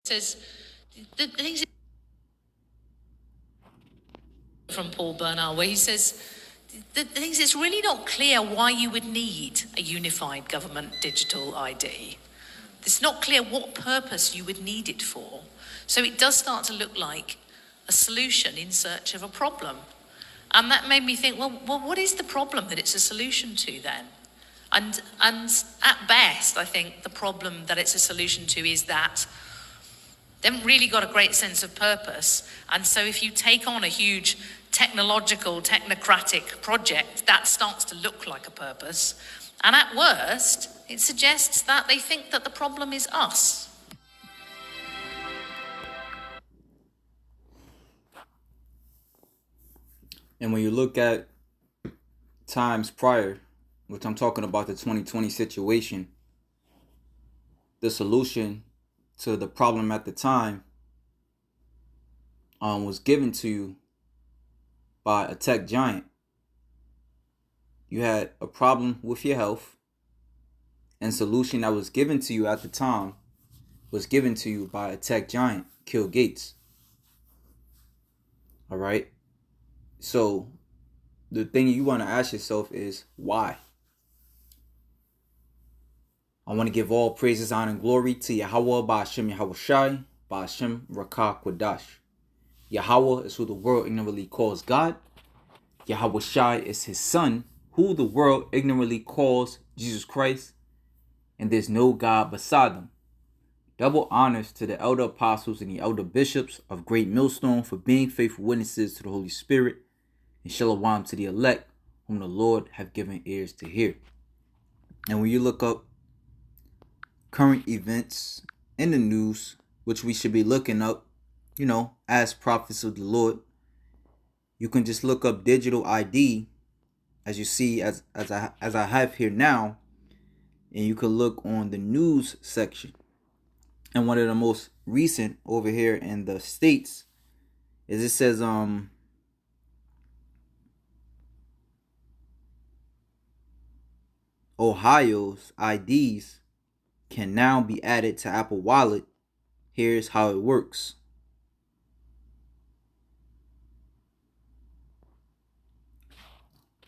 says the things from Paul Bernard, where he says the things it's really not clear why you would need a unified government digital ID. It's not clear what purpose you would need it for. So it does start to look like a solution in search of a problem. And that made me think, well, what is the problem that it's a solution to then? And at best, I think the problem that it's a solution to is that they haven't really got a great sense of purpose. And so if you take on a huge technological, technocratic project, that starts to look like a purpose. And at worst, it suggests that they think that the problem is us. And when you look at times prior, which I'm talking about the 2020 situation, the solution to the problem at the time was given to you by a tech giant. You had a problem with your health, and solution that was given to you at the time was given to you by a tech giant, Bill Gates. All right. So the thing you want to ask yourself is why? I want to give all praises, honor, and glory to Yahweh Ba'ashem Yahweh Shai, Ba'ashem Rakah Quadash. Yahweh is who the world ignorantly calls God. Yahweh Shai is his son, who the world ignorantly calls Jesus Christ. And there's no God beside them. Double honors to the elder apostles and the elder bishops of Great Millstone for being faithful witnesses to the Holy Spirit, and shalom to the elect, whom the Lord have given ears to hear. And when you look up current events in the news, which we should be looking up, as prophets of the Lord, you can just look up digital ID, as you see, as I have here now, and you can look on the news section. And one of the most recent over here in the States is it says Ohio's IDs can now be added to Apple Wallet. Here's how it works.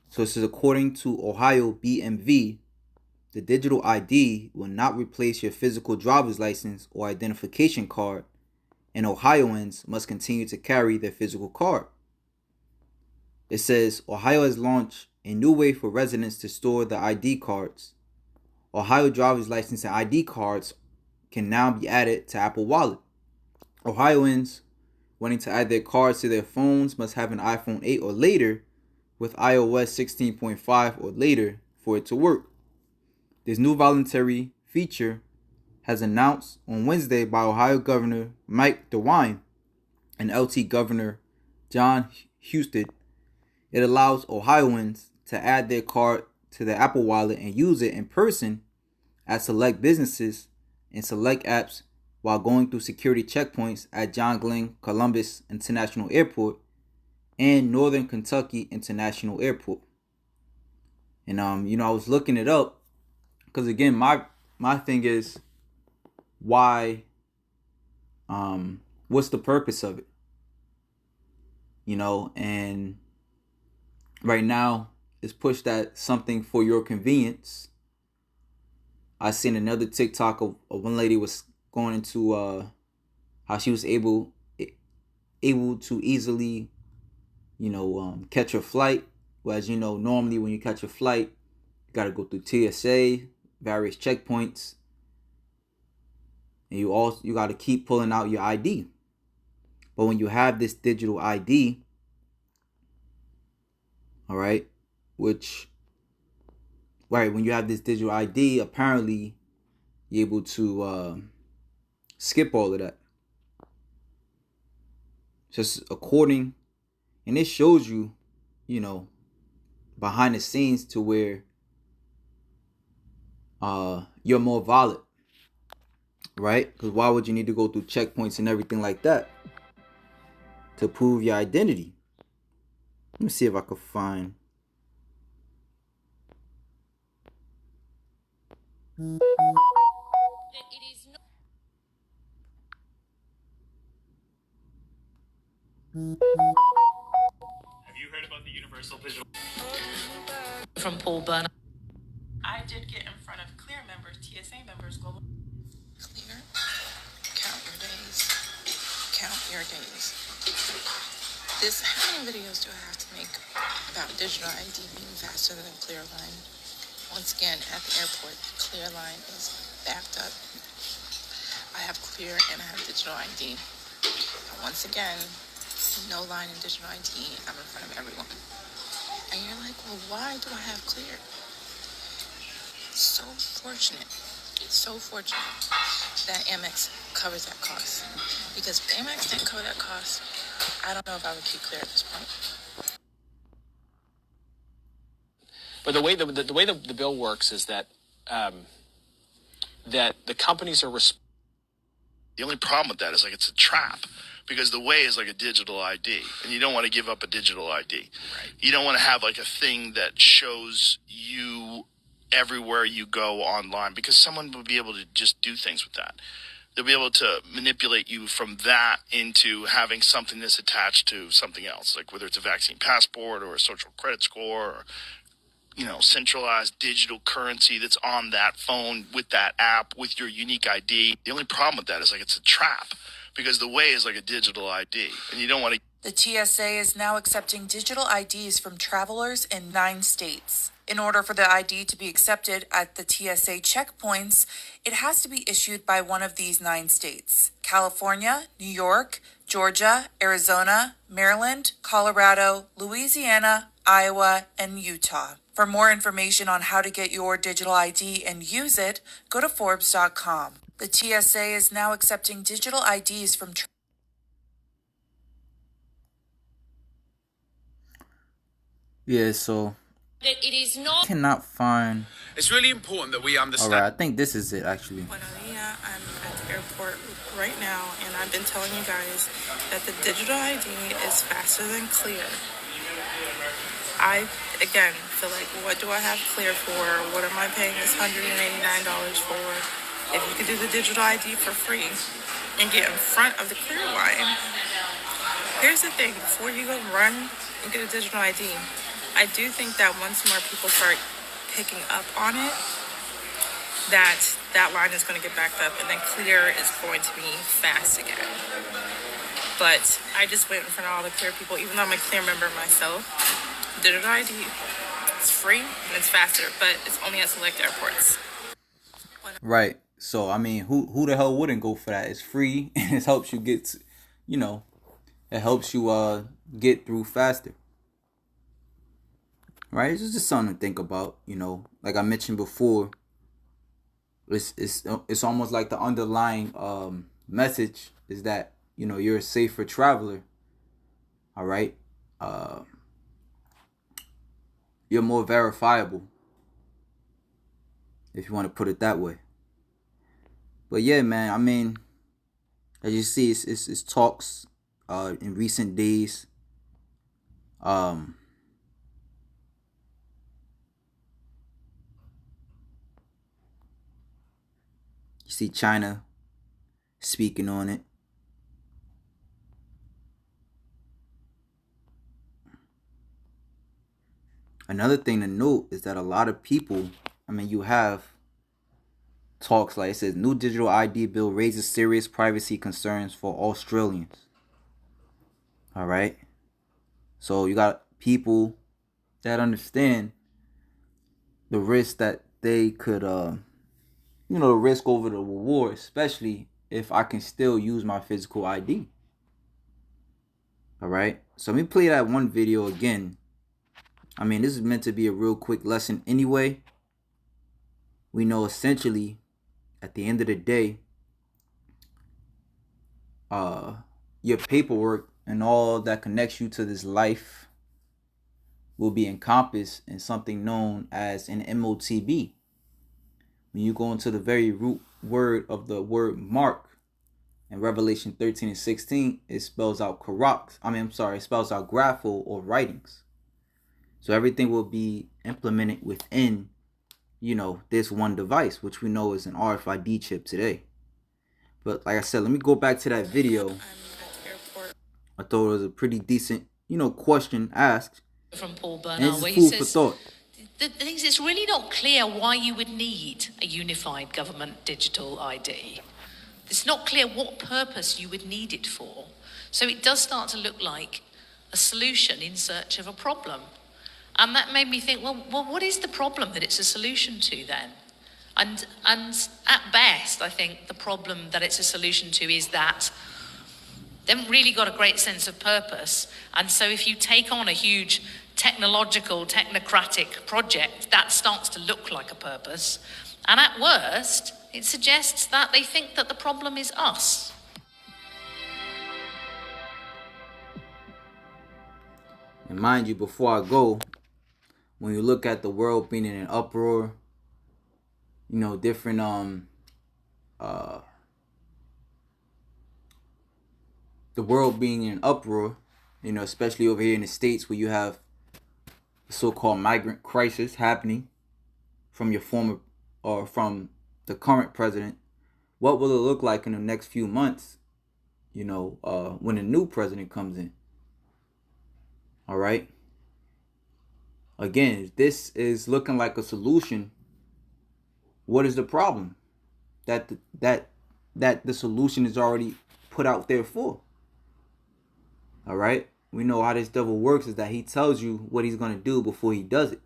So this is according to Ohio BMV. The digital ID will not replace your physical driver's license or identification card, and Ohioans must continue to carry their physical card. It says Ohio has launched a new way for residents to store the ID cards. Ohio driver's license and ID cards can now be added to Apple Wallet. Ohioans wanting to add their cards to their phones must have an iPhone 8 or later with iOS 16.5 or later for it to work. This new voluntary feature has announced on Wednesday by Ohio Governor Mike DeWine and LT Governor John Husted. It allows Ohioans to add their card to their Apple Wallet and use it in person at select businesses and select apps while going through security checkpoints at John Glenn Columbus International Airport and Northern Kentucky International Airport. And I was looking it up because again, my thing is why, what's the purpose of it? And right now it's pushed at something for your convenience. I seen another TikTok of one lady was going into how she was able to easily, catch a flight. Whereas, normally when you catch a flight, you got to go through TSA, various checkpoints, and you got to keep pulling out your ID. But when you have this digital ID, all right, when you have this digital ID, apparently you're able to skip all of that. Just according, and it shows you, behind the scenes to where you're more valid, right? Because why would you need to go through checkpoints and everything like that to prove your identity? Let me see if I could find. Have you heard about the Universal Digital? From Paul Bernard. I did get in front of Clear members, TSA members, global. Clear. Count your days. Count your days. How many videos do I have to make about digital ID being faster than Clearline? Once again, at the airport, Clearline is backed up. I have Clear and I have digital ID. And once again, no line in digital ID. I'm in front of everyone. And you're like, well, why do I have Clear? So fortunate that Amex covers that cost. Because if Amex didn't cover that cost, I don't know if I would keep Clear at this point. But the way the bill works is that that the companies are The only problem with that is like it's a trap because the way is like a digital ID and you don't want to give up a digital ID. Right. You don't want to have like a thing that shows you everywhere you go online because someone will be able to just do things with that. They'll be able to manipulate you from that into having something that's attached to something else, like whether it's a vaccine passport or a social credit score or, you know, centralized digital currency that's on that phone with that app with your unique ID. The only problem with that is like it's a trap because the way is like a digital ID and you don't want to. The TSA is now accepting digital IDs from travelers in 9 states. In order for the ID to be accepted at the TSA checkpoints, it has to be issued by one of these 9 states: California, New York, Georgia, Arizona, Maryland, Colorado, Louisiana, Iowa, and Utah. For more information on how to get your digital ID and use it, go to Forbes.com. The TSA is now accepting digital IDs from Yeah, so That it is not. cannot find. It's really important that we All understand. right, I think this is it actually. Buenos dias. I'm at the airport right now, and I've been telling you guys that the digital ID is faster than Clear. I, again, feel like, what do I have Clear for? What am I paying this $189 for? If you could do the digital ID for free and get in front of the Clear line. Here's the thing, before you go run and get a digital ID, I do think that once more people start picking up on it, that line is going to get backed up and then Clear is going to be fast again. But I just went in front of all the Clear people, even though I'm a Clear member myself. Digital ID, it's free and it's faster, but it's only at select airports. Right. So I mean, who the hell wouldn't go for that? It's free and it helps you get to, you know, it helps you get through faster. Right? It's just something to think about, you know. Like I mentioned before, it's almost like the underlying message is that, you know, you're a safer traveler. All right? You're more verifiable, if you want to put it that way. But yeah, man, I mean, as you see, it's talks in recent days. You see China speaking on it. Another thing to note is that a lot of people, I mean, you have talks like it says, new digital ID bill raises serious privacy concerns for Australians. All right. So you got people that understand the risk that they could, you know, the risk over the reward, especially if I can still use my physical ID. All right. So let me play that one video again. I mean, this is meant to be a real quick lesson anyway. We know essentially at the end of the day, your paperwork and all that connects you to this life will be encompassed in something known as an MOTB. When you go into the very root word of the word mark in Revelation 13 and 16, it spells out it spells out grapho or writings. So everything will be implemented within, you know, this one device, which we know is an RFID chip today. But like I said, let me go back to that video I thought it was a pretty decent, question asked. From Paul And Bernard, it's where he food for says thought. the thing is, it's really not clear why you would need a unified government digital ID. It's not clear what purpose you would need it for. So it does start to look like a solution in search of a problem. And that made me think, well, what is the problem that it's a solution to then? And at best, I think the problem that it's a solution to is that they haven't really got a great sense of purpose. And so if you take on a huge technological, technocratic project, that starts to look like a purpose. And at worst, it suggests that they think that the problem is us. And mind you, before I go, when you look at the world being in an uproar, different the world being in an uproar, especially over here in the States where you have the so-called migrant crisis happening from your former or from the current president. What will it look like in the next few months, when a new president comes in? All right. Again, if this is looking like a solution, what is the problem that the solution is already put out there for? All right. We know how this devil works is that he tells you what he's going to do before he does it.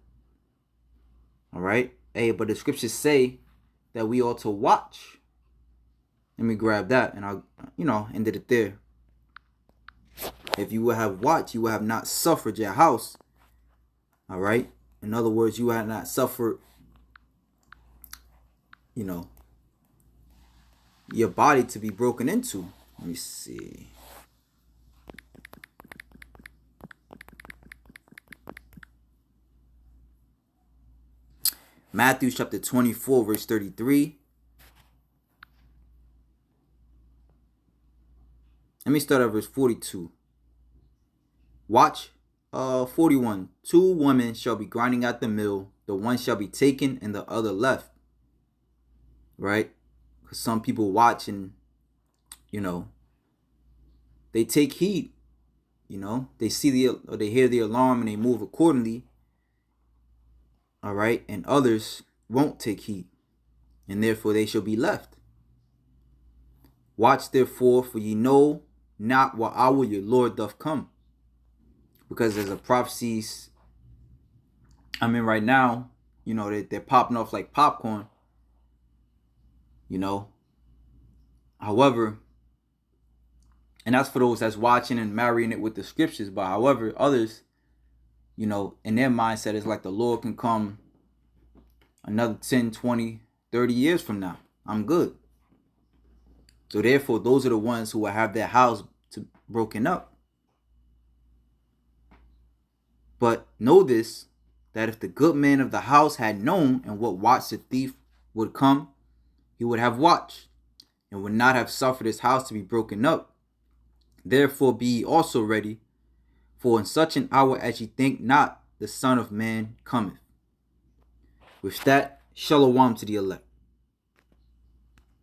All right. Hey, but the scriptures say that we ought to watch. Let me grab that and I'll, ended it there. If you would have watched, you would have not suffered your house. All right. In other words, you had not suffered, your body to be broken into. Let me see. Matthew chapter 24, verse 33. Let me start at verse 42. Watch 41. 2 women shall be grinding at the mill. The one shall be taken and the other left. Right? Because some people watch and, they take heed. They see they hear the alarm and they move accordingly. All right. And others won't take heed. And therefore they shall be left. Watch therefore, for ye know not what hour your Lord doth come. Because there's a prophecies right now, they're popping off like popcorn. However, and that's for those that's watching and marrying it with the scriptures. But however, others, in their mindset, it's like the Lord can come another 10, 20, 30 years from now. I'm good. So therefore, those are the ones who will have their house broken up. But know this, that if the good man of the house had known and what watch the thief would come, he would have watched and would not have suffered his house to be broken up. Therefore be ye also ready, for in such an hour as ye think not, the Son of Man cometh. With that, shalom to the elect.